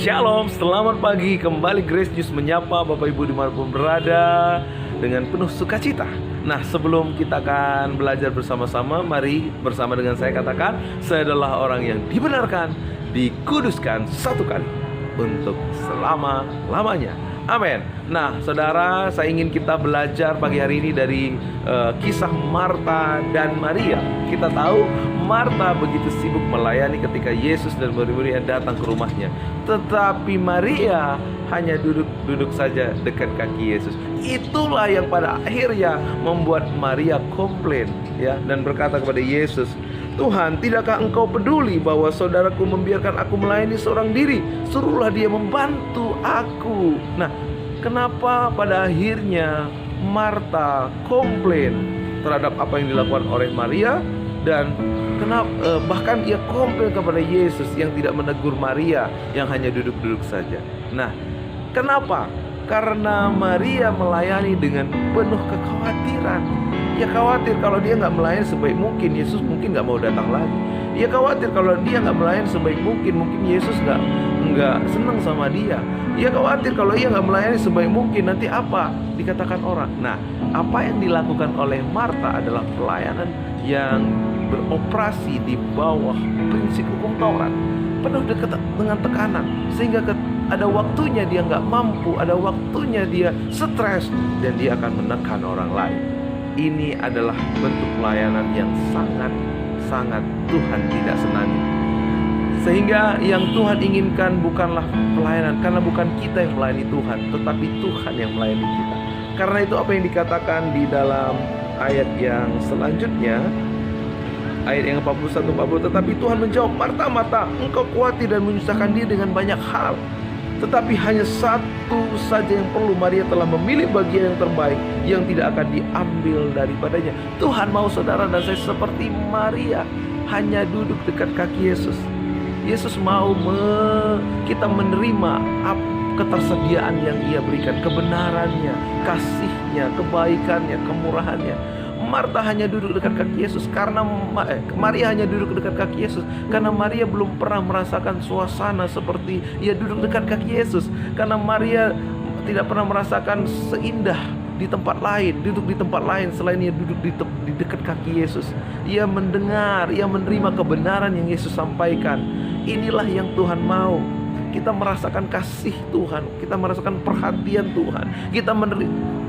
Shalom, selamat pagi. Kembali Grace News menyapa Bapak Ibu dimanapun berada dengan penuh sukacita. Nah, sebelum kita akan belajar bersama-sama, mari bersama dengan saya katakan, saya adalah orang yang dibenarkan, dikuduskan satu kali untuk selama-lamanya. Amin. Nah, saudara, saya ingin kita belajar pagi hari ini dari kisah Marta dan Maria. Kita tahu Marta begitu sibuk melayani ketika Yesus dan murid-muridnya datang ke rumahnya. Tetapi Maria hanya duduk saja dekat kaki Yesus. Itulah yang pada akhirnya membuat Maria komplain, ya, dan berkata kepada Yesus, "Tuhan, tidakkah engkau peduli bahwa saudaraku membiarkan aku melayani seorang diri? Suruhlah dia membantu aku." Nah, kenapa pada akhirnya Marta komplain terhadap apa yang dilakukan oleh Maria, dan bahkan ia komplain kepada Yesus yang tidak menegur Maria yang hanya duduk-duduk saja. Nah, kenapa? Karena Maria melayani dengan penuh kekhawatiran. Ia khawatir kalau dia nggak melayani sebaik mungkin, Yesus mungkin nggak mau datang lagi. Ia khawatir kalau dia nggak melayani sebaik mungkin Yesus nggak senang sama dia. Ia khawatir kalau ia nggak melayani sebaik mungkin, nanti apa dikatakan orang. Nah, apa yang dilakukan oleh Marta adalah pelayanan yang beroperasi di bawah prinsip hukum Taurat, penuh dengan tekanan, sehingga ada waktunya dia nggak mampu, ada waktunya dia stres, dan dia akan menekan orang lain. Ini adalah bentuk pelayanan yang sangat Tuhan tidak senangi. Sehingga yang Tuhan inginkan bukanlah pelayanan, karena bukan kita yang melayani Tuhan, tetapi Tuhan yang melayani kita. Karena itu apa yang dikatakan di dalam ayat yang selanjutnya, ayat yang 41-40, tetapi Tuhan menjawab, "Marta, Marta, engkau khawatir dan menyusahkan diri dengan banyak hal. Tetapi hanya satu saja yang perlu. Maria telah memilih bagian yang terbaik, yang tidak akan diambil daripadanya." Tuhan mau saudara dan saya seperti Maria, hanya duduk dekat kaki Yesus. Yesus mau kita menerima ketersediaan yang Ia berikan, kebenarannya, kasihnya, kebaikannya, kemurahannya. Marta hanya duduk dekat kaki Yesus karena Maria hanya duduk dekat kaki Yesus karena Maria belum pernah merasakan suasana seperti ia duduk dekat kaki Yesus. Karena Maria tidak pernah merasakan seindah di tempat lain, duduk di tempat lain selain ia duduk di dekat kaki Yesus. Ia mendengar, ia menerima kebenaran yang Yesus sampaikan. Inilah yang Tuhan mau. Kita merasakan kasih Tuhan, kita merasakan perhatian Tuhan, kita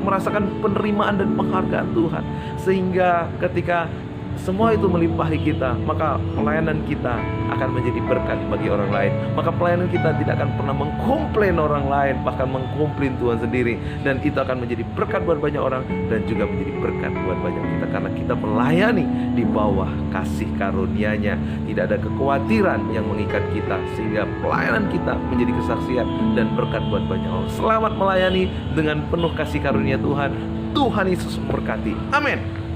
merasakan penerimaan dan penghargaan Tuhan. Sehingga ketika semua itu melimpahi kita, maka pelayanan kita akan menjadi berkat bagi orang lain. Maka pelayanan kita tidak akan pernah mengkomplain orang lain, bahkan mengkomplain Tuhan sendiri. Dan itu akan menjadi berkat buat banyak orang, dan juga menjadi berkat buat banyak kita. Karena kita melayani di bawah kasih karunia-Nya. Tidak ada kekhawatiran yang mengikat kita, sehingga pelayanan kita menjadi kesaksian dan berkat buat banyak orang. Selamat melayani dengan penuh kasih karunia Tuhan. Tuhan Yesus memberkati. Amin.